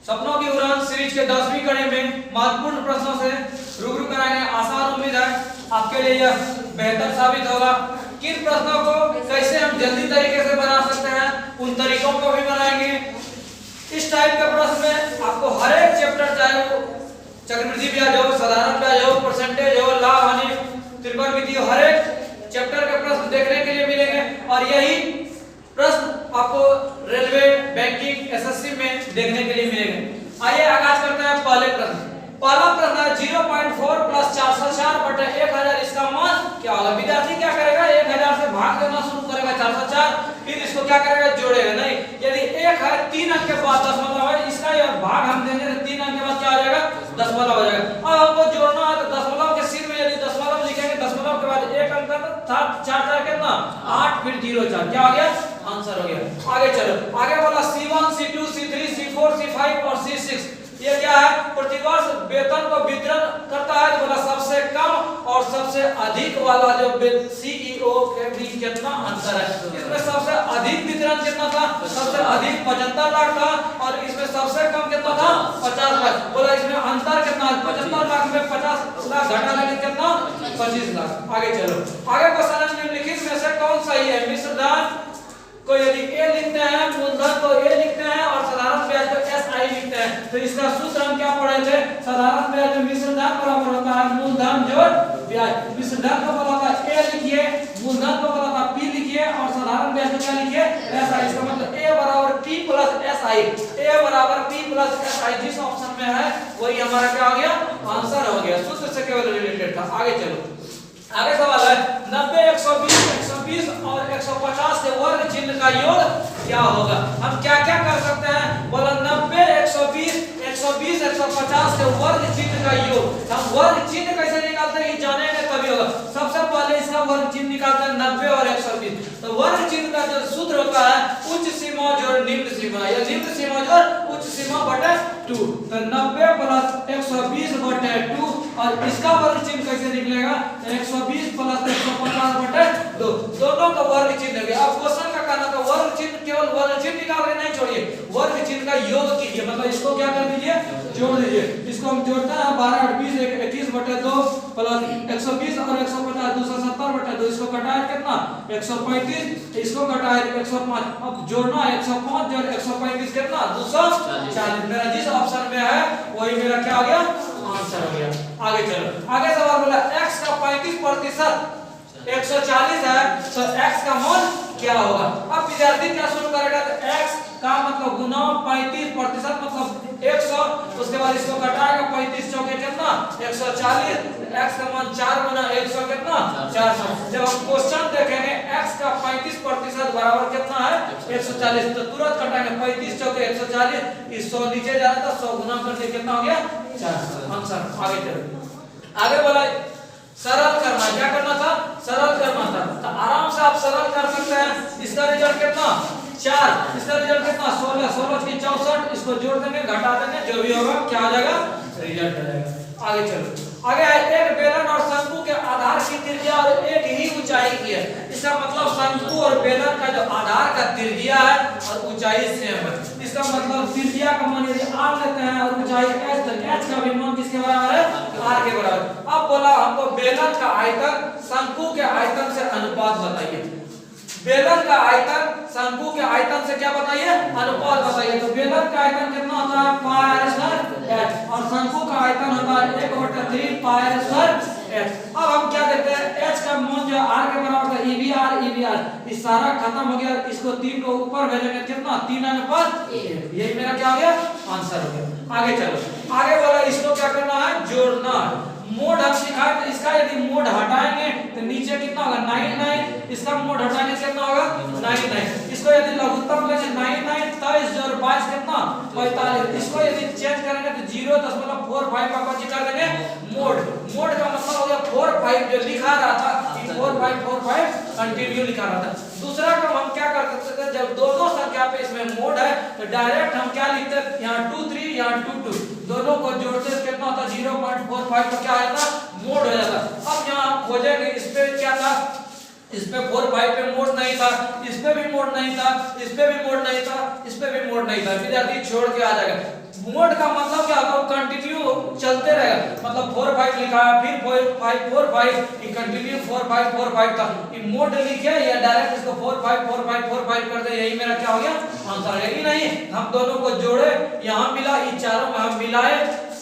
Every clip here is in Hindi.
सपनों की उड़ान सीरीज के 10वीं कड़ी में महत्वपूर्ण प्रश्नों से रूबरू कराएंगे। आसान उम्मीद है आपके लिए यह बेहतर साबित होगा। किन प्रश्नों को कैसे हम जल्दी तरीके से बना सकते हैं उन तरीकों को भी बनाएंगे। इस टाइप के प्रश्न में आपको हर एक चैप्टर, चाहे वो चक्रवृद्धि ब्याज हो, साधारण ब्याज हो, परसेंटेज हो, लाभ हानि, त्रिकोणमिति हो, हर एक चैप्टर के प्रश्न देखने के लिए मिलेंगे। और यही प्रश्न आपको रेलवे, बैंकिंग, एसएससी में देखने के लिए मिलेंगे। आइए आगाज करते हैं पहले प्रश्न। पहला प्रश्न है 0.4 प्लस 404 बटे 1000, इसका मान क्या होगा। विद्यार्थी क्या करेगा, 1000 से भाग देना शुरू करेगा 404, फिर इसको क्या करेगा, जोड़ेगा। नहीं, यदि 1 है 3 अंक के बाद दशमलव है, इसका यह भाग हम देंगे तो 3 अंक के बाद क्या हो जाएगा, दशमलव हो जाएगा। अब हमको जोड़ना है तो दशमलव के सिर में यदि दशमलव लिखेंगे, दशमलव के बाद 1 अंक का 4 कितना 8, फिर 0 4, क्या हो गया, आंसर हो गया। आगे चलो, आगे बोला C1 C2 C3 C4 C5 और C6, ये क्या है, प्रतिवर्ष वेतन को वितरण करता है। बोला सबसे कम और सबसे अधिक वाला जो सीईओ के बीच कितना अंतर है। इसमें सबसे अधिक वितरण कितना था, सबसे अधिक 75 लाख था, और इसमें सबसे कम कितना था, 50 लाख। बोला इसमें अंतर कितना है, 75 लाख में 50 लाख घटा लेंगे कितना, 25 लाख। आगे चलो, आगे क्वेश्चन निम्नलिखित में से कौन सही है। मिश्रधन को यदि ए लिखते हैं, मूलधन को ए लिखते हैं और साधारण ब्याज को एसआई लिखते हैं, तो इसका सूत्र हम क्या पढ़े थे, साधारण ब्याज में मिश्रधन बराबर होता है मूलधन जोड़ ब्याज। मिश्रधन को बोला था ए लिखिए, मूलधन को बोला था पी लिखिए, और साधारण ब्याज को क्या लिखिए, एसआई। इसका मतलब ए बराबर पी प्लस एसआई, ए बराबर पी प्लस एसआई। जिस ऑप्शन में है वही हमारा क्या हो गया, आंसर हो गया। सूत्र से केवल रिलेटेड था। आगे चलो, आगे सवाल है 90 120 120 और 150 के वर्ग चिन्ह का योग क्या होगा। हम क्या क्या कर सकते हैं, बोला 90 120 120 150 के वर्ग चिन्ह का योग। हम वर्ग चिन्ह कैसे निकालते हैं जानेंगे तभी होगा। सबसे पहले इसका वर्ग चिन्ह निकालते हैं 90 और 120। तो वर्ग चिन्ह का जो सूत्र होता है उच्च सीमा जोड़ निम्न सीमा, या निम्न सीमा जोड़ उच्च सीमा बटे 2। तो 90 प्लस 120 बटे 2, और इसका वर्ग चिन्ह कैसे निकलेगा, 120 प्लस 150 बटे 2, दोनों का वर्ग चिन्ह है। अब क्वेश्चन का कहना था वर्ग चिन्ह, केवल वर्ग चिन्ह निकाल के नहीं छोड़िए, वर्ग चिन्ह का योग कीजिए। मतलब इसको क्या कर दीजिए, जोड़ दीजिए। इसको हम जोड़ते हैं 12 8 20 21 बटे 2 प्लस 120 और 150 270 बटे 2, इसको घटाए कितना 135, इसको घटाए 105। अब जोड़ना 105 जोड़ 135 कितना 240। मेरा जिस ऑप्शन में है वही मेरा क्या हो गया, आंसर हो गया। आगे चलो, आगे सवाल बोला x का 35% 140 है, तो x का मान क्या होगा। अब विद्यार्थी क्या शुरू करेगा, तो x का मतलब गुना 35% मतलब 100, उसके बाद इसको घटाएगा 35 चौके कितना 140, x का मान 4 गुना 100 कितना 400। जब हम क्वेश्चन देखेंगे x का 35% बराबर कितना है 140, तो तुरंत घटाएंगे 35 चौके 140, इस 100 नीचे जाता है, 100 गुना करके कितना हो गया 400, आंसर। आगे चलो, आगे बोला सरल करना, क्या करना था, सरल करना था। तो आराम से आप सरल कर सकते हैं। इसका रिजल्ट कितना 4, इसका रिजल्ट कितना 16, 16 की 64, इसको जोड़ देंगे घटा देंगे, जो भी होगा क्या आ जाएगा, रिजल्ट आ जाएगा। आगे चलो, आगे एक बेलन और शंकु के आधार की त्रिज्या और एक ही ऊंचाई की है। इसका मतलब शंकु और बेलन का जो आधार का त्रिज्या है और ऊंचाई सेम है। इसका मतलब त्रिज्या का मान यदि r लेते हैं और ऊंचाई h, तो h का भी मान किसके बराबर है, r के बराबर। अब बोला हमको बेलन का आयतन शंकु के आयतन से अनुपात बताइए। बेलन का आयतन शंकु के आयतन से क्या बताइए, अनुपात बताइए। तो बेलन का आयतन कितना होता है पाई स्क्वायर h, और शंकु का आयतन होता है 1/3 पाई स्क्वायर h। अब हम क्या देखते हैं, h का मान जो r के बराबर है EVR, इस सारा खत्म हो गया, इसको 3 को ऊपर भेजेंगे कितना 3/1, यही मेरा क्या हो गया, आंसर हो गया। आगे चलो, आगे बोला इसको क्या करना है, जोड़ना है। मोड हम सिखाए, तो इसका यदि मोड हटाएंगे तो नीचे कितना होगा 99, इसका मोड हटाने से कितना होगा 99। इसको यदि लघुत्तम लेंगे 99 23 जोड़ 22 कितना 45, इसको यदि चेंज करेंगे तो 0.45 का कौन कर देंगे मोड। मोड का मतलब हो गया 45, जो लिखा रहा था 4545 कंटिन्यू लिखा रहा था। दूसरा काम हम क्या कर सकते हैं, जब दोनों संख्या पे इसमें मोड है तो डायरेक्ट हम क्या लिखते हैं, यहाँ 2 3 यहाँ 2 2, दोनों को जोड़ते कितना होता 0.45 का क्या आया था मोड हो जाता। अब यहाँ हम खोजेंगे इस पे क्या था, इस पे 4/5 पे मोड नहीं था, इस पे भी मोड नहीं था, इस पे भी मोड नहीं था, इस पे भी मोड नहीं था। विद्यार्थी छोड़ के आ जाएगा। मोड का मतलब क्या होता है, कंटिन्यू चलते रहेगा। मतलब 4 5 लिखा है, फिर 4 5 4 5, ये कंटिन्यू 4 5 4 5 था। ये मोड लिखे या डायरेक्ट इसको 4 5 4 5 4 5 कर दे, यही मेरा क्या हो गया आंसर है। ही नहीं, हम दोनों को जोड़े, यहाँ मिला, ये चारों में हम मिलाए,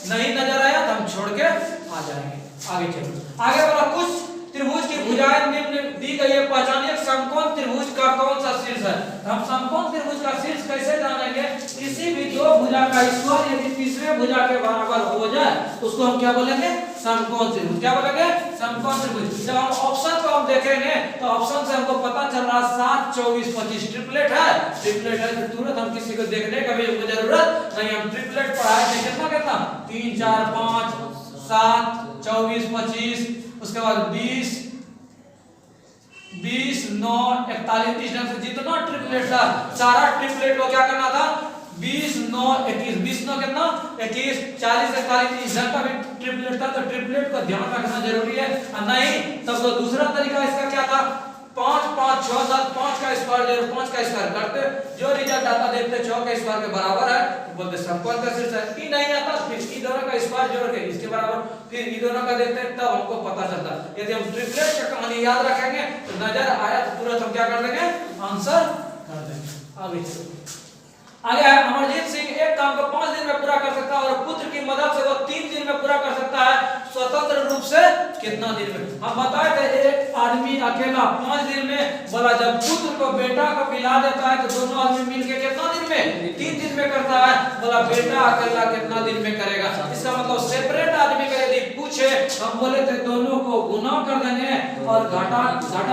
नहीं नजर आया तो हम छोड़ के आ जाएंगे। आगे चलो, आगे वाला कुछ त्रिभुज की भुजाएं निम्न दी गई है, पहचानिए समकोण त्रिभुज का कौन सा शीर्ष है। हम समकोण त्रिभुज का शीर्ष कैसे जानेंगे, किसी भी दो भुजा का स्क्वायर यदि तीसरे भुजा के बराबर हो जाए उसको हम क्या बोलेंगे, समकोण त्रिभुज। क्या बोलेंगे, समकोण त्रिभुज। जब हम ऑप्शन को हम देखेंगे तो ऑप्शन से हमको पता चल रहा 7 24 25 ट्रिपलेट है। ट्रिपलेट है तो तुरंत हम किसी को देखने का भी जरूरत नहीं, हम ट्रिपलेट पढ़ाए थे कितना कितना 3 4 5 7 24 25, उसके बाद 20 20 9 41 30 ढंग से जितना ट्रिपलेट था सारा ट्रिपलेट को क्या करना था 20 9 21, 20 9 कितना 21 40 41 30 ढंग का भी ट्रिपलेट था। तो ट्रिपलेट को ध्यान रखना जरूरी है। नहीं तब तो दूसरा तरीका इसका क्या था, 5 5 6 7 5 का स्क्वायर ले 5 का स्क्वायर करते, जो रिजल्ट आता देखते 6 के स्क्वायर के बराबर है तो बोलते समकोण का शीर्ष है। ई नहीं आता फिर ई दोनों का स्क्वायर जोड़ के इसके बराबर, फिर ई दोनों का देखते हैं तब हमको पता चलता। यदि हम ट्रिपलेट का कहानी याद रखेंगे तो नजर आया तो तुरंत हम क्या कर देंगे, आंसर कर देंगे। आगे चलो, आगे है अमरजीत सिंह एक काम को 5 दिन में पूरा कर सकता है और पुत्र की मदद से वो 3 दिन में पूरा कर सकता है, स्वतंत्र रूप से कितना दिन में। हम बताए थे एक आदमी अकेला 5 दिन में, बोला जब पुत्र को बेटा को मिला देता है तो दोनों आदमी मिलके कितना दिन में 3 दिन में करता है। बोला बेटा अकेला कितना दिन में करेगा। इसका मतलब सेपरेट आदमी का यदि पूछे हम बोले थे दोनों को गुना कर देंगे और घटा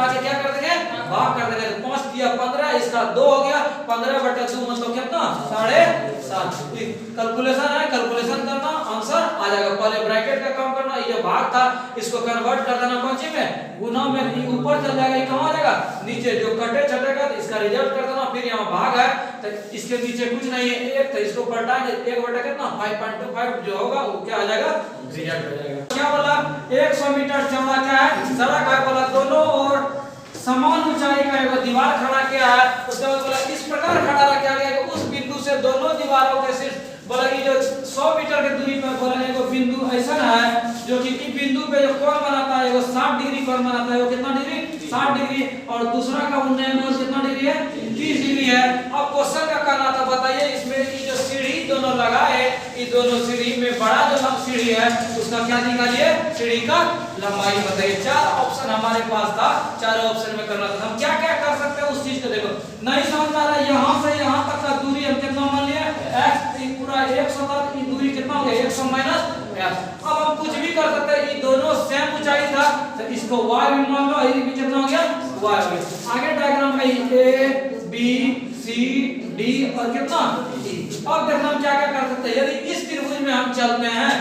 के क्या कर देंगे, भाग कर देंगे। 5 दिया 15, इसका 2 हो गया, 15/2 मतलब कितना 7.5। कैलकुलेशन है, कैलकुलेशन करना आंसर आ जाएगा। पहले ब्रैकेट का काम करना, ये भाग था इसको कन्वर्ट कर देना कौन सी में, गुना में। ये ऊपर चल जाएगा, ये कहां आ जाएगा नीचे, जो कटे छटेगा तो इसका रिजल्ट कर देना। फिर यहाँ भाग है तो इसके नीचे कुछ नहीं है 1, तो इसको पलटाएंगे 1 कितना 5.25 जो होगा वो क्या आ जाएगा, रिजल्ट हो जाएगा। क्या बोला 100 मीटर चौड़ा क्या है, सड़क है। बोला दोनों और समान ऊंचाई का एक दीवार खड़ा किया है। उसके बाद बोला इस प्रकार खड़ा रखा गया कि उस बिंदु से दोनों दीवारों के शीर्ष, बोला ये जो 100 मीटर की दूरी पर बोला एक बिंदु ऐसा है जो कि इस बिंदु पे जो कोण बनाता है वो 60 डिग्री कोण बनाता है। वो कितना डिग्री 60 डिग्री, और दूसरा का उन्नयन कोण कितना डिग्री है 30 डिग्री है। अब क्वेश्चन का कहना था बताइए इसमें ये जो सीढ़ी दोनों लगा है, ये दोनों सीढ़ी में बड़ा जो सीढ़ी है उसका क्या निकालिए, सीढ़ी का लंबाई बताइए। 4 ऑप्शन हमारे पास था, 4 ऑप्शन में करना था। हम क्या क्या कर सकते हैं उस चीज को देखो। नहीं समझ में आ रहा, यहाँ से यहाँ तक का दूरी हम कितना मान लिया x, पूरा 100 तक की दूरी कितना हो गया 100 माइनस x। अब हम कुछ भी कर सकते हैं, ये दोनों सेम ऊंचाई था तो इसको y भी मान लो, ये भी कितना हो गया y हो गया। आगे डायग्राम में a b c d और कितना e। अब देखना हम क्या क्या कर सकते हैं। यदि इस त्रिभुज में हम चलते हैं,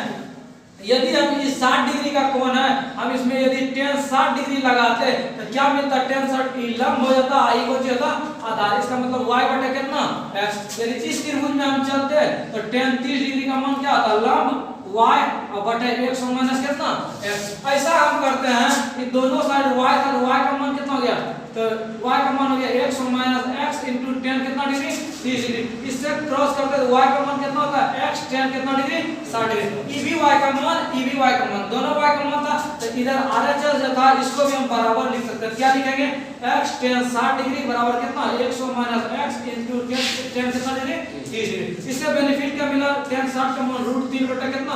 यदि हम इस 60 डिग्री का कोण है, हम इसमें यदि tan 60 डिग्री लगाते तो क्या मिलता, tan 60 लंब हो जाता, आई को होता आधार। इसका मतलब y बटे कितना x। यदि इस त्रिभुज में हम चलते तो tan 30 डिग्री का मान क्या आता, लंब y और बटे 100 माइनस कितना x। ऐसा हम करते हैं कि दोनों साइड y था, y का मान कितना हो गया, तो y का मान हो गया 100 माइनस x इंटू tan कितना डिग्री 30 डिग्री। इससे क्रॉस करते तो y का मान कितना होता है x tan कितना डिग्री 60 डिग्री। e भी y का मान, e भी y का मान, दोनों y का मान था तो इधर RHS जो था इसको भी हम बराबर लिख सकते हैं। क्या लिखेंगे, x tan 60 डिग्री बराबर कितना 100 माइनस x इंटू tan कितना डिग्री 30 डिग्री। इससे बेनिफिट क्या मिला, tan 60 का मान √3 बटा कितना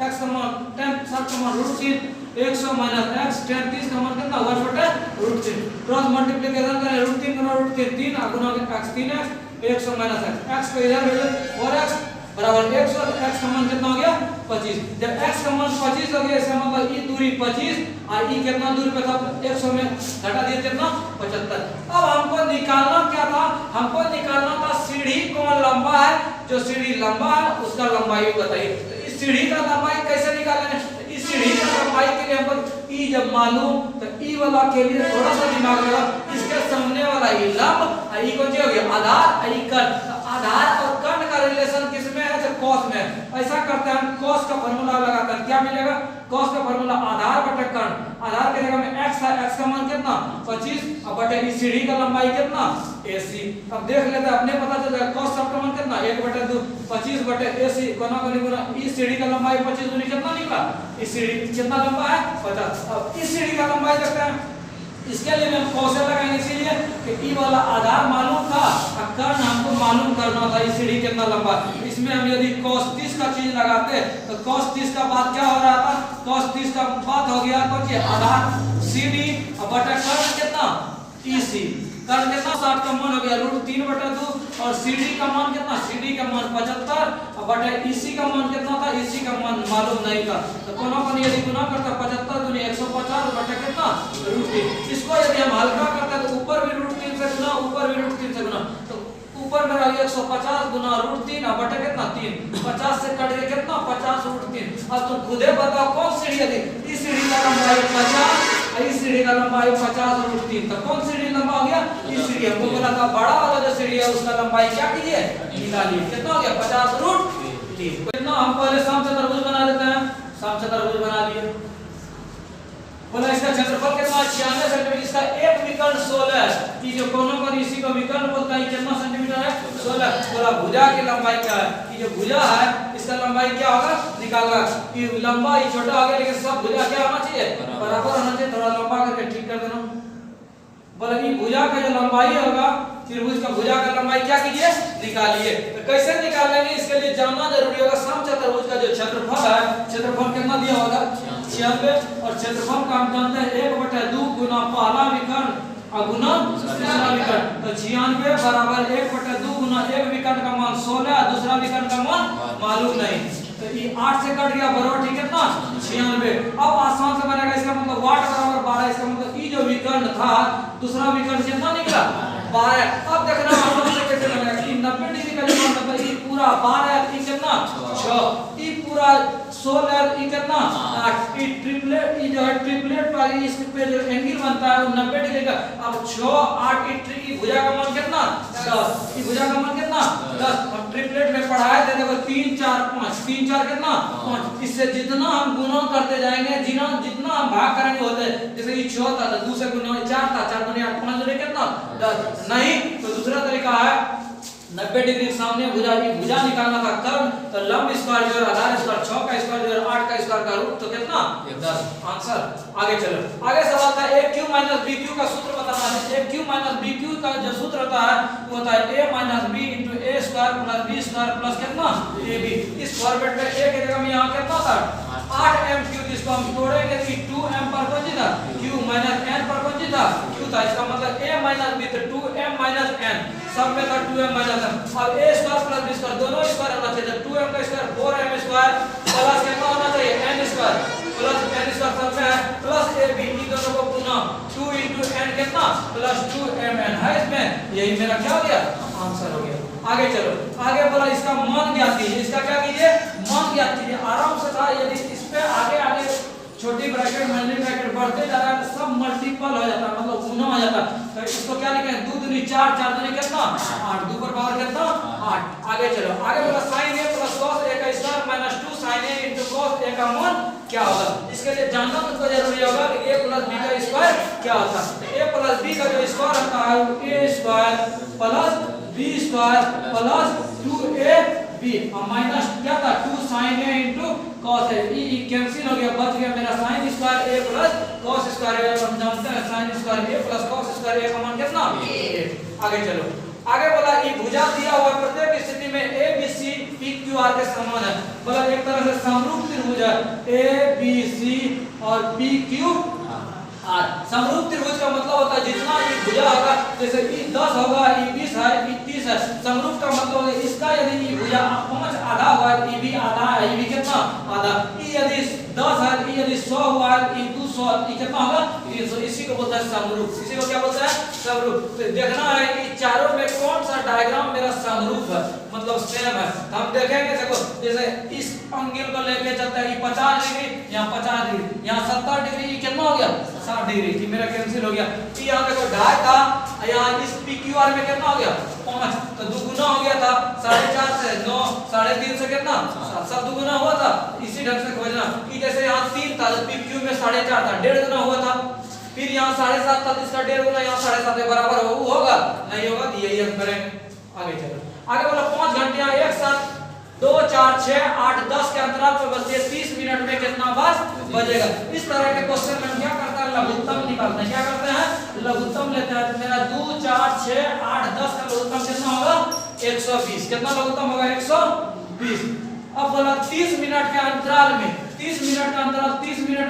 x का मान, tan 60 का मान √3, 100 माइनस x, tan 30 का मान कितना 1 बटा √3। क्रॉस मल्टीप्लिकेशन करें √3 गुना √3 3 गुना x 3x 100 माइनस x को इधर भेजो 4x बराबर 100, x का मान कितना हो गया 25। जब x का मान 25 हो गया इसका मतलब ई दूरी 25 और ई कितना दूरी पे था 100 में घटा दिए कितना 75। अब हमको निकालना क्या था, हमको निकालना था सीढ़ी कौन लंबा है, जो सीढ़ी लंबा है उसका लंबाई बताइए। तो इस सीढ़ी का लंबाई कैसे निकालेंगे, इस सीढ़ी का लंबाई के लिए हमको ई जब मालूम तो ई वाला के लिए थोड़ा सा दिमाग लगा, इसके सामने वाला ई लंब और ई कौन सी हो गया आधार, ई कर्ण। आधार और कर्ण का रिलेशन किसमें है, तो कॉस में। ऐसा करते हैं हम कॉस का फार्मूला लगाते हैं, क्या मिलेगा कॉस का फार्मूला आधार बटे कर्ण। आधार के जगह में x है, x का मान कितना 25 और बटे इस सीढ़ी का लंबाई कितना AC। अब देख लेते हैं अपने पता चल जाएगा कॉस का मान कितना 1/2 25/AC कोना को गुना इस सीढ़ी का लंबाई 25 दूनी कितना निकला, इस सीढ़ी कितना लंबा है 50। अब इस सीढ़ी का लंबाई देखते हैं, इसके लिए हम कौशल लगाएंगे, इसीलिए कि ई वाला आधार मालूम था और कर्ण हमको मालूम करना था इस सीढ़ी कितना लंबा। इसमें हम यदि cos 30 का चीज लगाते तो cos 30 का बात क्या हो रहा था, cos 30 का बात हो गया कौन आधार CD और बटा कर्ण कितना EC। कर्ण कितना 60 का मान हो गया √3/2 और CD का मान कितना, CD का मान 75 और बटा EC का मान कितना था, EC का मान मालूम नहीं था। तो कोना को यदि गुना करता 75 दूनी 150 बटा कितना √3। इसको यदि हम हल्का करते तो ऊपर भी √3 से गुना, ऊपर भी √3 से गुना, तो ऊपर में रह गया 150 गुना √3 और बटा कितना 3, 50 से कट गया कितना 50 √3। अब तुम खुदे बताओ कौन सीढ़ी है, इस सीढ़ी का लंबाई 50 और इस सीढ़ी का लंबाई 50 √3, तो कौन सीढ़ी लंबा हो गया, इस सीढ़ी। हमको बोला था बड़ा वाला जो सीढ़ी है उसका लंबाई क्या कीजिए निकालिए, कितना हो गया 50 √3। कितना हम पहले समचतुर्भुज बना देते हैं, समचतुर्भुज बना लिए। बोला इसका क्षेत्रफल कितना 96 सेंटीमीटर, इसका एक विकर्ण 16 की जो कोनों पर इसी को विकर्ण बोलता है, कितना सेंटीमीटर है 16। बोला भुजा की लंबाई क्या है, कि जो भुजा है इसका लंबाई क्या होगा निकालना, कि लंबा ही छोटा हो गया लेकिन सब भुजा क्या होना चाहिए बराबर होना चाहिए, थोड़ा लंबा करके ठीक कर देना। बोला कि भुजा का जो लंबाई होगा त्रिभुज का भुजा का लंबाई क्या कीजिए निकालिए। तो कैसे निकालेंगे, इसके लिए जानना जरूरी होगा समचतुर्भुज का जो क्षेत्रफल है, क्षेत्रफल कितना दिया होगा 96 और क्षेत्रफल का हम जानते हैं 1/2 गुना पहला विकर्ण और गुना दूसरा विकर्ण, तो 96 बराबर 1/2 गुना एक विकर्ण का मान 16 दूसरा विकर्ण का मान मालूम नहीं, तो ये 8 से कट गया बराबर ठीक है ना 96। अब आसान से बनेगा, इसका मतलब वाट बराबर 12, इसका मतलब ये जो विकर्ण था दूसरा विकर्ण कितना निकला 12। अब देखना आसान से कैसे बनेगा, कि 90 डिग्री का जो मान मतलब ये पूरा 12 ये कितना 6, ये पूरा 16 ये कितना 8, ये ट्रिपलेट ये जो है ट्रिपलेट पर इस पे जो एंगल बनता है वो 90 डिग्री का। अब 6 8 ये भुजा का मान कितना 10, ये भुजा का मान कितना 10। हम ट्रिपलेट में पढ़ाए थे देखो 3 4 5, 3 4 कितना 5, इससे जितना हम गुना करते जाएंगे जितना हम भाग करेंगे होते, जैसे ये 6 था तो 2 से गुना 4 था, 4 दूनी 8, 5 दूनी कितना 10। नहीं तो दूसरा तरीका है 90 डिग्री सामने भुजा की भुजा निकालना था कर्ण, तो लंब स्क्वायर जो आधार स्क्वायर 6 का स्क्वायर जो 8 का स्क्वायर का रूट तो कितना 10 आंसर। आगे चलो, आगे सवाल था AQ - BQ का सूत्र बताना है। AQ - BQ का जो सूत्र होता है वो होता है A - B * A² + B² plus कितना AB। इस फॉर्मेट में A के जगह में यहां कितना था 8m3, जिसको हम तोड़ेंगे कि 2m पर कौन सी था q - n पर कौन सी था q था, इसका मतलब A - B तो 2m - n सब में था 2m - n। अब A² + B² दोनों स्क्वायर होना चाहिए, 2m का स्क्वायर 4m² प्लस कितना होना चाहिए n² प्लस n² सब में है प्लस AB, इन दोनों को गुना 2 * n कितना प्लस 2mn है, इसमें यही मेरा क्या हो गया आंसर हो गया। आगे चलो, आगे बोला इसका मान ज्ञात कीजिए, इसका क्या कीजिए मान ज्ञात कीजिए। आराम से था, यदि इस पे आगे आगे छोटी ब्रैकेट मल्टी ब्रैकेट बढ़ते जा रहा है तो सब मल्टीपल हो जाता है, मतलब गुना हो जाता है। तो इसको क्या लिखें 2 दूनी 4, 4 दूनी कितना 8, 2 पर पावर कितना 8। आगे चलो, आगे बोला sin A + cos A का square - 2 sin A * cos A का मान क्या होगा। इसके लिए जानना तुमको जरूरी होगा कि A + B का स्क्वायर क्या होता है। तो A + B का जो स्क्वायर होता है वो A² + B² + 2AB और माइनस क्या था 2 sin A * cos A, ये कैंसिल हो गया, बच गया मेरा sin² A + cos² A। हम जानते हैं sin² A + cos² A का मान कितना 8। आगे चलो, आगे बोला ये भुजा दिया हुआ प्रत्येक स्थिति में ABC PQR के समान है। बोला एक तरह से समरूप त्रिभुज है ABC और PQR। समरूप त्रिभुज का मतलब होता है जितना ये भुजा होगा, जैसे ये 10 होगा, ये 20 है, ये 30 है। समरूप का मतलब है इसका यदि ये भुजा 5 आधा हुआ है, ये भी आधा है, ये भी कितना आधा। ये यदि 10 है, ये यदि 100 हुआ है, ये 200, ये कितना होगा 300। इसी को बोलता है समरूप। इसी को क्या बोलता है समरूप। तो देखना है कि चारों में कौन सा डायग्राम मेरा समरूप है, मतलब सेम है। हम देखेंगे, देखो जैसे इस एंगल को लेके चलते हैं, ये 50 डिग्री, यहाँ 50 डिग्री, यहाँ 70 डिग्री, ये कितना हो गया 60 डिग्री, कि मेरा कैंसिल हो गया। ये यहाँ देखो 2.5 था, यहाँ इस PQR में कितना हो गया 5, तो दुगुना हो गया था 4.5 से 9, 3.5 से कितना 7, सब दुगुना हुआ था। इसी ढंग से खोजना कि जैसे यहाँ 3 था तो PQ में 4.5 था, 1.5 गुना हुआ था। फिर यहाँ 7.5 था तो इसका 1.5 गुना यहाँ 7.5 के बराबर होगा नहीं होगा, तो यही हम करेंगे। आगे चलो, आगे बोला 5 घंटियां एक साथ 2 4 6 8 10 के अंतराल पर बचती है 30 मिनट में कितना बार बजेगा। इस तरह के क्वेश्चन में हम क्या करते हैं, लघुत्तम निकालते हैं। क्या करते हैं, लघुत्तम लेते हैं। तो मेरा 2 4 6 8 10 का लघुत्तम कितना होगा 120। कितना लघुत्तम होगा 120। अब बोला 30 मिनट के अंतराल में, 30 मिनट का अंतराल, 30 मिनट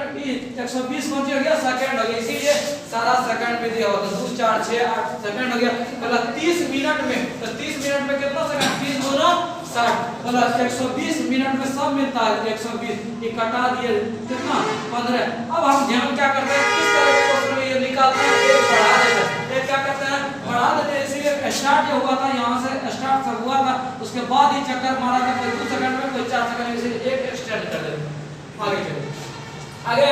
120 कौन हो गया सेकंड हो गया, इसीलिए सारा सेकंड में दिया होता है। 2 4 6 8 सेकंड हो गया। बोला 30 मिनट में, तो 30 मिनट में कितना सेकंड, 30 गुना 60। बोला 120 मिनट में सब मिलता है 120, ये कटा दिए कितना 15। अब हम ध्यान क्या करते हैं, किस तरह के क्वेश्चन में ये निकालते हैं, एक बढ़ा देते हैं, एक क्या करते हैं बढ़ा देते हैं। इसीलिए स्टार्ट जो हुआ था यहाँ से स्टार्ट सब हुआ था, उसके बाद ही चक्कर मारा था, कोई 2 सेकंड में कोई 4 सेकंड में, इसीलिए एक एक्सटेंड कर देते हैं। आगे चलो, आगे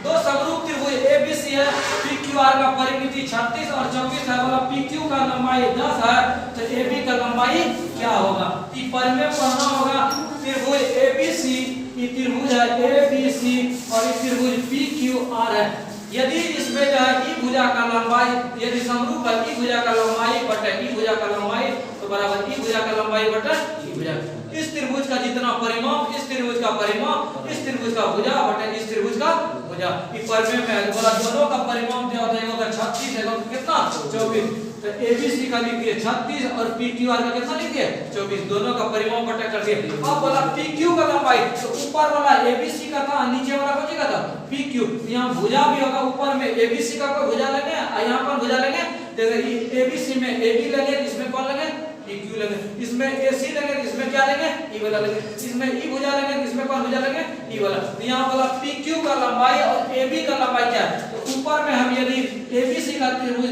दो समरूप त्रिभुज ABC है, PQR का परिमिति 36 और 24 है। बोला PQ का लंबाई 10 है, तो AB का लंबाई क्या होगा। ये परिमेय पढ़ना होगा। त्रिभुज ABC, ये त्रिभुज है ABC और ये त्रिभुज PQR है। यदि इसमें जो है ई भुजा का लंबाई, यदि समरूप है ई भुजा का लंबाई बटे ई भुजा का लंबाई, तो बराबर ई भुजा का लंबाई बटे ई भुजा। इस त्रिभुज का जितना परिमाप, इस त्रिभुज का परिमाप, इस त्रिभुज का भुजा बटे इस त्रिभुज का भुजा। ये परिमेय में है। बोला दोनों का परिमाप जो होता है होगा 36 है, कितना 24। तो ABC का लिखिए 36 और PQR का कितना लिखिए 24, दोनों का परिमाप बटा कर दिए। अब बोला PQ का लंबाई, तो ऊपर वाला ABC का था, नीचे वाला कौन सी का था PQ। यहाँ भुजा भी होगा, ऊपर में ABC का कोई भुजा लेंगे और यहाँ पर भुजा लेंगे। देखिए ABC में AB लेंगे, इसमें कौन लेंगे PQ लेंगे, इसमें AC लेंगे, इसमें क्या लेंगे E वाला लेंगे, इसमें E भुजा लेंगे, इसमें कौन भुजा लेंगे E वाला। तो यहाँ वाला PQ का लंबाई और AB का लंबाई क्या है, तो ऊपर में हम यदि ABC का त्रिभुज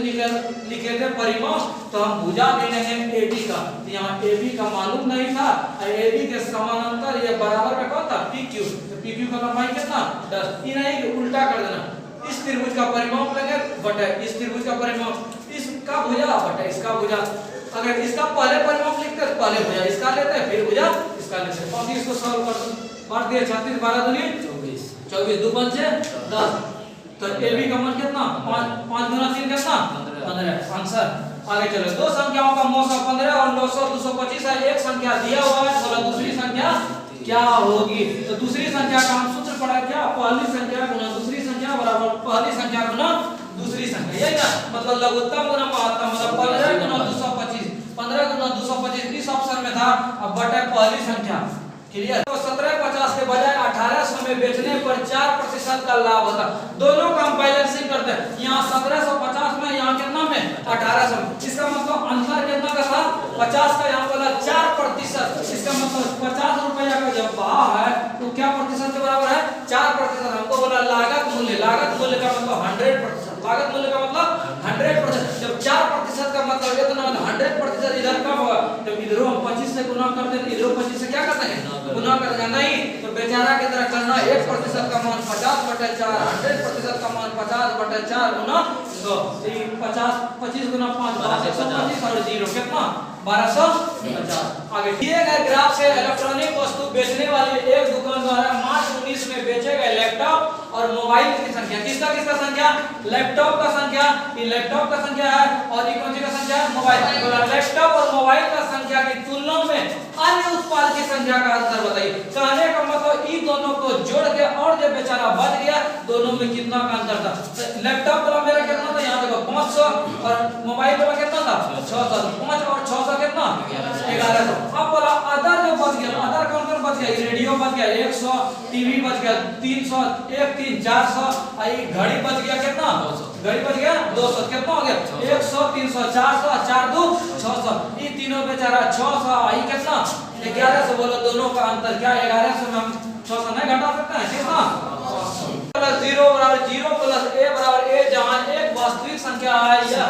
लिखे थे परिमाप, तो हम भुजा भी लेंगे AB का। तो यहाँ AB का मालूम नहीं था, AB के समानांतर ये बराबर में कौन था PQ। तो PQ का लंबाई कितना 10। ये नहीं उल्टा कर देना, इस त्रिभुज का परिमाप लेंगे बटे इस त्रिभुज का परिमाप, इसका भुजा बटे इसका भुजा। अगर इसका पहले परिमाप लिखते हैं तो पहले भुजा इसका लेते हैं, फिर भुजा इसका लेते हैं। और इसको सॉल्व कर दो, काट दिया 36 12 दूनी 24, 24 2 5 10। तो AB का मान कितना 5 गुना 3 कितना 15 आंसर। आगे चलो, दो संख्याओं का मौसा 15 और 900 225 है। एक संख्या दिया हुआ है, बोला दूसरी संख्या क्या होगी। तो दूसरी संख्या का हम सूत्र पढ़ा क्या, पहली संख्या गुना दूसरी संख्या बराबर पहली संख्या गुना दूसरी संख्या, यही ना मतलब लघुत्तम गुना महत्तम, मतलब 15 गुना 225, 15 गुना 225 इस ऑप्शन में था। अब बटे पहली संख्या, क्लियर। तो 1750 के बजाय 1800 में बेचने पर 4% का लाभ होता। दोनों का हम बैलेंसिंग करते हैं, यहाँ 1750 में, यहाँ कितना में 1800 में। इसका मतलब अंतर कितना का था 50 का, यहाँ बोला 4%। इसका मतलब 50 रुपया का जब भाव है तो क्या प्रतिशत के बराबर है 4%। हमको बोला लागत मूल्य, लागत मूल्य का मतलब 100%, लागत मूल्य का मतलब 100%। जब 4% का मतलब इतना 100% इधर कब होगा, जब इधरों हम 25 से गुना कर दें, इधरों 25 से क्या करते हैं गुना कर देंगे। नहीं तो बेचारा की तरह करना, 1% का मान 50 बटे 4, 100% का मान 50 बटे 4 गुना 100। 50 25 गुना 5 125 और 0 कितना 1250। आगे दिए गए ग्राफ से इलेक्ट्रॉनिक वस्तु बेचने वाली एक दुकान द्वारा मार्च 19 में बेचे गए लैपटॉप और मोबाइल की संख्या, किसका किसका संख्या, लैपटॉप का संख्या, ये लैपटॉप का संख्या है और ये कौन सी का संख्या है मोबाइल। तो लैपटॉप और मोबाइल का संख्या की तुलना में अन्य उत्पाद की संख्या का अंतर बताइए। कहने का मतलब इन दोनों को जोड़ के और जो बेचारा बच गया दोनों में कितना का अंतर था। तो लैपटॉप वाला मेरा कितना था, यहाँ देखो 500 और मोबाइल वाला कितना था 600। 5 और 600 कितना 1100। अब बोला अदर जो बच गया, अदर कौन कौन बच गया, रेडियो बच गया 100, टीवी बच गया 300, 1 3 400, आई घड़ी बच गया कितना 200, घड़ी बच गया 200, कितना हो गया 100 300 400 4 2 600। ये तीनों बेचारा 600, आई कितना 1100। बोलो दोनों का अंतर क्या, 1100 में हम 600 नहीं घटा सकते हैं, कितना 0 बराबर 0 प्लस a बराबर a, जहां एक वास्तविक संख्या है यह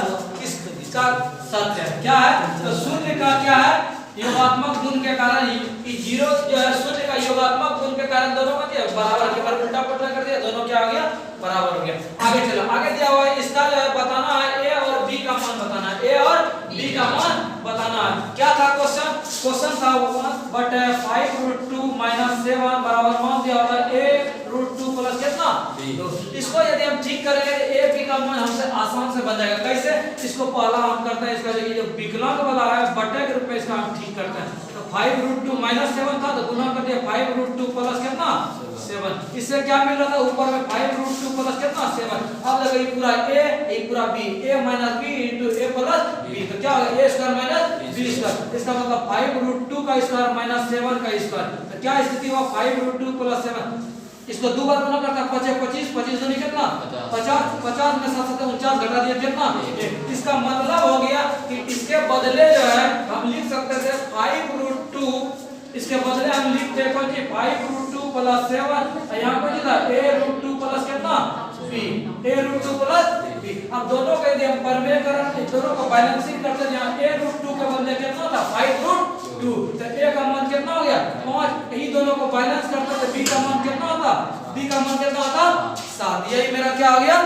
इसका सत्य है। क्या है, तो शून्य का क्या है योगात्मक गुण के कारण, ये 0 जो है शून्य का योगात्मक गुण के कारण दोनों का क्या बराबर के बार उल्टा पुल्टा कर दिया, दोनों क्या हो गया बराबर हो गया। आगे चलो, आगे दिया हुआ है इसका जो है बताना है a और b का मान बताना है, a और b का मान बताना है। क्या था क्वेश्चन, क्वेश्चन था 1 बटे 5√2 - 7 बराबर मान दिया होता है a√2 प्लस कितना 2। इसको यदि हम ठीक करेंगे तो a b का मान हमसे आसान से बन जाएगा। कैसे, इसको पहला हम करते हैं, इसका जो विकलांग वाला है बटे के रूप में इसका हम ठीक करते हैं। तो 5√2 -7 था तो गुना कर दिया 5√2 प्लस कितना 7। इससे क्या मिल रहा था ऊपर में 5√2 प्लस कितना 7। अब लगा ये पूरा a ये पूरा b a - b * a + b तो क्या होगा a² - b²। इसका मतलब 5√2 का स्क्वायर - 7 का स्क्वायर तो क्या स्थिति हुआ 5√2 + 7। इसको दो बार गुना करता है 25 25 दूनी कितना 50 50 में 7 7 49 घटा दिया कितना 1। इसका मतलब हो गया कि इसके बदले जो है हम लिख सकते थे 5√2 इसके बदले हम लिखते कौन जी 5√2 + 7 यहां पर लिखा a√2 प्लस कितना b a√2 प्लस b। अब दोनों के यदि हम परमेयकरण दोनों को बैलेंसिंग करते हैं यहां a√2 के बदले कितना था 5√2 तो a का मान कितना हो गया 5। यही दोनों को बैलेंस करते तो b का मान कितना होता b का मान कितना होता 7। यही मेरा क्या हो गया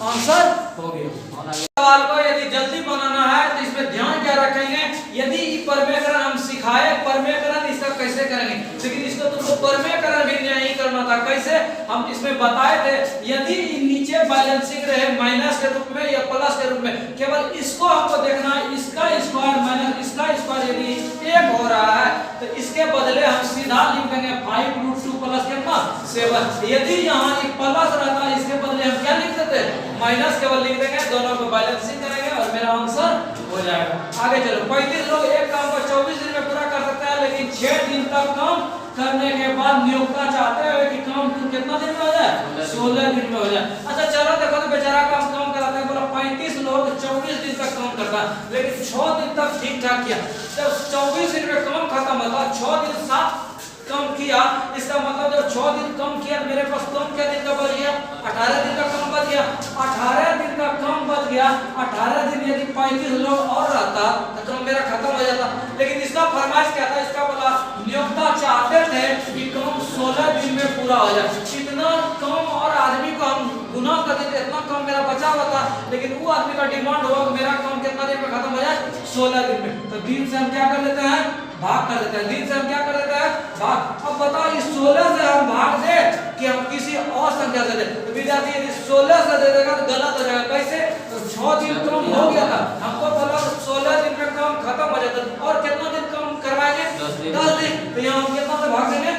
आंसर हो गया। सवाल को यदि जल्दी बनाना है तो इसमें ध्यान क्या रखेंगे यदि परमेयकरण हम सिखाए परमेयकरण इसका कैसे करेंगे लेकिन इसको तुमको परमेयकरण भी नहीं करना था। कैसे हम इसमें बताए थे यदि नीचे बैलेंसिंग रहे माइनस के रूप में या प्लस के रूप में केवल इसको हमको देखना है इसका स्क्वायर माइनस इसका स्क्वायर यदि 1 हो रहा है तो इसके बदले हम सीधा लिख देंगे 5√2 प्लस कितना 7। यदि यहाँ एक प्लस रहता इसके बदले हम क्या लिख देते माइनस केवल लिख देंगे दोनों को बैलेंसिंग करेंगे और मेरा आंसर हो जाएगा। आगे चलो 35 लोग एक काम को 24 दिन में पूरा कर सकते हैं लेकिन 6 दिन तक काम करने के बाद नियोक्ता चाहते हैं कि काम कितना दिन में हो जाए 16 दिन में हो जाए। अच्छा चलो देखो तो बेचारा काम कराते हैं बोला 35 लोग 24 दिन तक काम करता है लेकिन 6 दिन तक ठीक ठाक किया। जब 24 दिन में काम खत्म होता 6 दिन 7 कम किया इसका मतलब जब 6 दिन कम किया मेरे पास कम क्या दिन का बच गया 18 दिन का कम बच गया 18 दिन का कम बच गया। 18 दिन यदि 35 लोग और रहता तो कम मेरा खत्म हो जाता लेकिन इसका फरमाइश क्या था इसका बोला नियोक्ता चाहते थे कि कम 16 दिन में पूरा हो जाए। इतना कम और आदमी को हम गुना कर देते इतना कम मेरा बचा हुआ था लेकिन वो आदमी का डिमांड हुआ कि मेरा काम कितना दिन में खत्म हो जाए 16 दिन में। तो दिन से हम क्या कर लेते हैं भाग कर देते हैं दिन से हम क्या कर देते हैं भाग। अब बताओ इस 16 से हम भाग दे कि हम किसी और संख्या से दे तो विद्यार्थी यदि 16 से दे देगा तो गलत हो जाएगा। कैसे तो 6 दिन कम हो गया था हमको बोला 16 दिन में काम खत्म हो जाता और कितना दिन कम करवाएंगे 10 दिन तो यहाँ हम कितना से भाग देंगे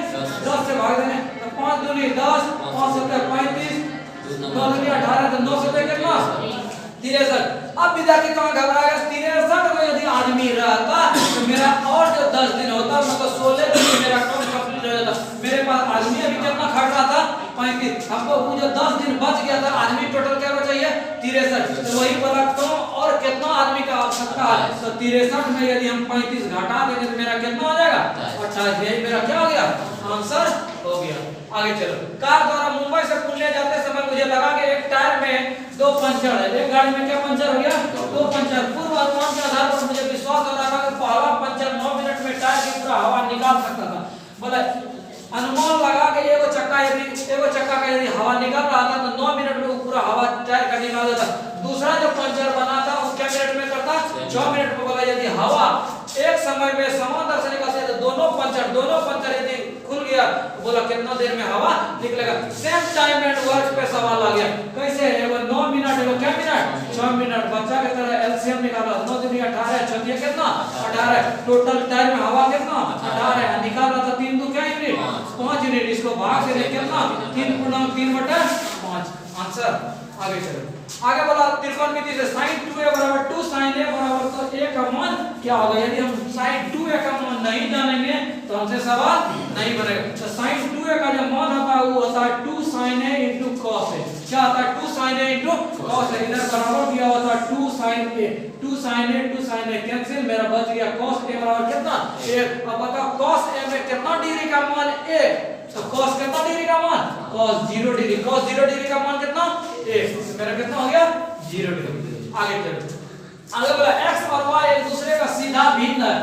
10 से भाग देंगे तो 5 दूनी 10 5 7 35 9 दूनी 18 तो 9 7 कितना 63। अब विद्यार्थी कहाँ घबराएगा 63 में यदि आदमी रहता तो मेरा और जो 10 दिन होता मतलब 16 दिन में मेरा काम कंप्लीट हो जाता। मेरे पास आदमी अभी कितना खट रहा था 35 हमको वो जो 10 दिन बच गया था आदमी टोटल क्या बचा है 63 तो वही वाला कम और कितना आदमी का आवश्यकता है तो 63 में यदि हम 35 घटा देंगे तो मेरा कितना हो जाएगा 28। यही मेरा क्या हो गया आंसर हो गया। आगे चलो कार द्वारा मुंबई से पुणे जाते समय मुझे लगा कि एक टायर में 2 पंचर है। एक गाड़ी में क्या पंचर हो गया 2 पंचर। पूर्व अनुमान के आधार पर मुझे विश्वास हो रहा था कि पहला पंचर 9 मिनट में टायर की पूरा हवा निकाल सकता था। बोले अनुमान लगा कि एगो चक्का का यदि हवा निकल रहा था तो 9 मिनट में वो पूरा हवा टायर का निकाल देता। दूसरा जो पंचर बना था वो क्या मिनट में करता 6 मिनट में। बोला यदि हवा एक समय में समांतर से निकलती है तो दोनों पंचर यदि खुल गया तो बोला कितना देर में हवा निकलेगा। सेम टाइम एंड वर्क पे सवाल आ गया कैसे एगो 9 मिनट एगो क्या मिनट 6 मिनट। बच्चा की तरह एलसीएम निकाला 9 दूनी 18 6 कितना 18 टोटल टाइम में हवा कितना 18 निकाला था 3 2 क्या यूनिट 5 यूनिट। इसको भाग से कितना 3/3/5 आंसर। आगे चलो आगे बोला त्रिकोणमिति से sin 2a = 2 sin a = तो a का मान क्या होगा। यदि हम sin 2a का मान नहीं जानेंगे तो हमसे सवाल नहीं बनेगा। तो sin 2a का जो मान होता है वो होता है 2 sin a * cos a। क्या होता है 2 sin a * cos a। इधर बराबर दिया होता है 2 sin a 2 sin a cancel मेरा बच गया cos a बराबर कितना 1। अब बताओ cos a में कितना डिग्री का मान 1 तो cos कितना डिग्री का मान cos 0 डिग्री। cos 0 डिग्री का मान कितना 1 मेरा कितना हो गया 0 डिग्री। आगे चलो आगे बोला x और y एक दूसरे का सीधा भिन्न है।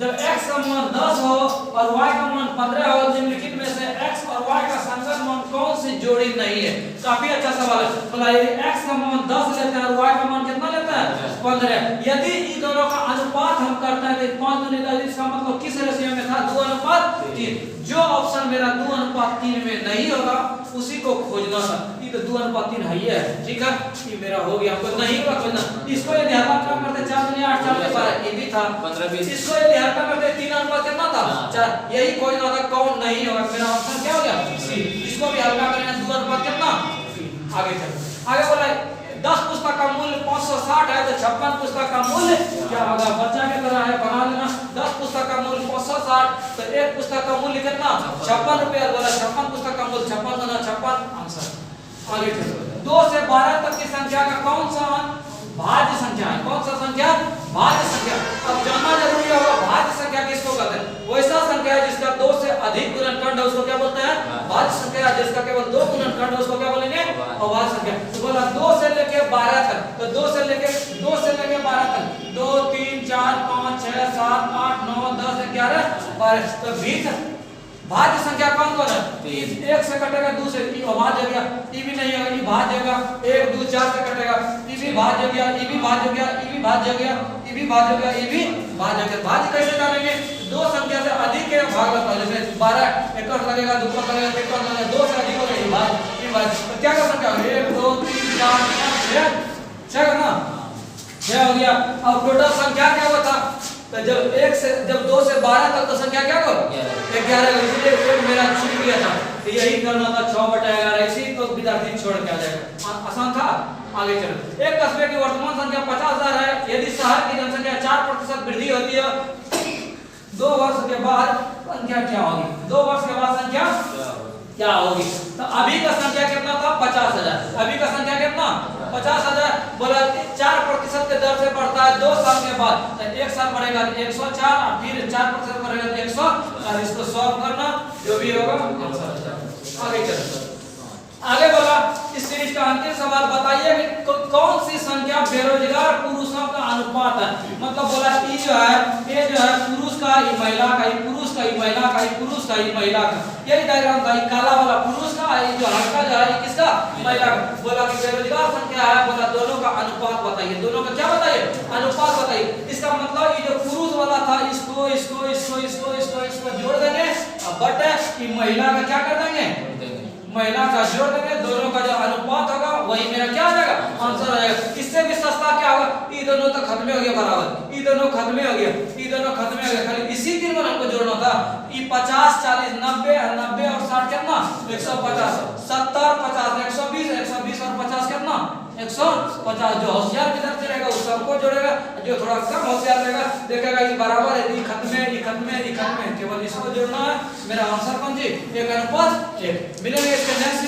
जब x का मान 10 हो और y का मान 15 हो निम्नलिखित में से x और y का संगत मान कौन सी जोड़ी नहीं है। काफी अच्छा सवाल है। बोला यदि x का मान 10 लेते हैं और y का मान कितना लेते हैं 15 यदि इन दोनों का अनुपात हम करते हैं तो 5 दूनी 10 इसका मतलब किस रेशियो में था 2:3। जो ऑप्शन मेरा 2:3 में नहीं होगा उसी को खोजना था। ये तो 2:3 है ठीक है ये मेरा हो गया। हमको नहीं होगा खोजना। इसको यदि हल्का काम करते 4 दूनी 8 4 12 ये भी था 15 20। इसको यदि हल्का करते 3 अनुपात कितना था चार, यही कोई ना होगा, कौन नहीं होगा, मेरा ऑप्शन क्या हो गया सी। इसको भी हल्का करेंगे, 2 अनुपात कितना 3। आगे चलो, आगे बोला 10 पुस्तक का मूल्य 560 है तो 56 पुस्तक का मूल्य क्या होगा, बच्चा की तरह है बना लेना। 10 पुस्तक का मूल्य 560 तो एक पुस्तक का मूल्य कितना 56 रुपया, बोला 56 पुस्तक का मूल्य 56 गुना 56 आंसर। आगे चलो, 2 से 12 तक की संख्या का कौन सा भाज्य संख्या है, कौन सा संख्या भाज्य संख्या। अब जानना जरूरी होगा भाज्य संख्या किसको कहते हैं, वैसा संख्या है जिसका 2 से अधिक गुणनखंड है उसको क्या बोलते हैं भाज्य संख्या, जिसका केवल 2 गुणनखंड है उसको क्या बोलेंगे अभाज्य संख्या। तो बोला 2 से लेके 12 तक, तो 2 से लेके 12 तक 2 3 4 5 6 7 8 9 10 11 12, तो 20 भाज्य संख्या कौन कौन है, 1 से कटेगा 2 से ई अभाज्य हो गया, ई भी नहीं होगा, ई भाज्य होगा, 1 2 4 से कटेगा, ई भी भाज्य हो गया, ई भी भाज्य हो गया, ई भी भाज्य हो गया, ई भी भाज्य हो गया, ई भी भाज्य हो गया। भाज्य कैसे जानेंगे, 2 संख्या से अधिक के भाग होता है, जैसे 12 एक और लगेगा, 2 पर लगेगा, 1 और लगेगा, 2 से अधिक हो गया ई भाज्य, तो क्या कर सकते हैं 1 2 3 4 5 6 6 ना 6 हो गया। अब टोटल संख्या क्या हुआ था, तो जब 2 से 12 तक तो संख्या क्या हो 11, इसलिए एक मेरा छूट गया था, तो यही करना था 6/11, इसी को विद्यार्थी छोड़ के आ जाएगा, आसान था। आगे चलो, एक कस्बे की वर्तमान संख्या 50,000 है, यदि शहर की जनसंख्या 4% वृद्धि होती है 2 वर्ष के बाद संख्या क्या होगी, 2 वर्ष के बाद संख्या क्या होगी। तो अभी का संख्या कितना था 50,000, अभी का संख्या कितना 50,000, बोला 4% के दर से बढ़ता है 2 साल के बाद, तो 1 साल बढ़ेगा 104 और फिर 4% बढ़ेगा 100, और इसको सॉल्व करना जो भी होगा आंसर। आगे चलो, आगे बोला इस सीरीज का अंतिम सवाल बताइए कि कौन सी संख्या बेरोजगार पुरुषों का अनुपात है। मतलब बोला ये जो है पुरुष का, ये महिला का, ये पुरुष का, ये महिला का, ये पुरुष का, ये महिला का, यही डायग्राम था। ये काला वाला पुरुष का, ये जो हल्का जो है ये किसका महिला का। बोला कि बेरोजगार संख्या है, बोला दोनों का अनुपात बताइए, दोनों का क्या बताइए अनुपात बताइए। इसका मतलब ये जो पुरुष वाला था इसको इसको इसको इसको इसको इसको जोड़ देंगे, बट ये महिला का क्या कर देंगे महिला का जोड़ देंगे, दोनों का जो अनुपात होगा वही मेरा क्या आ जाएगा आंसर आएगा। इससे भी सस्ता क्या होगा, ये दोनों तो खत्म हो गया बराबर, ये दोनों खत्म हो गया, ये दोनों खत्म हो गया, खाली इसी दिन में हमको जोड़ना था। ये 50 40 90 90 और 60 कितना 150 70 50 120 120 और 50 कितना 150। जो होशियार विद्यार्थी रहेगा वो सबको जोड़ेगा, जो थोड़ा कम होशियार रहेगा देखेगा ये बराबर है, ये खत्म है, ये खत्म है, ये खत्म है, केवल इसको जोड़ना है। मेरा आंसर कौन जी 1:1 मिलेंगे इसके नेक्स्ट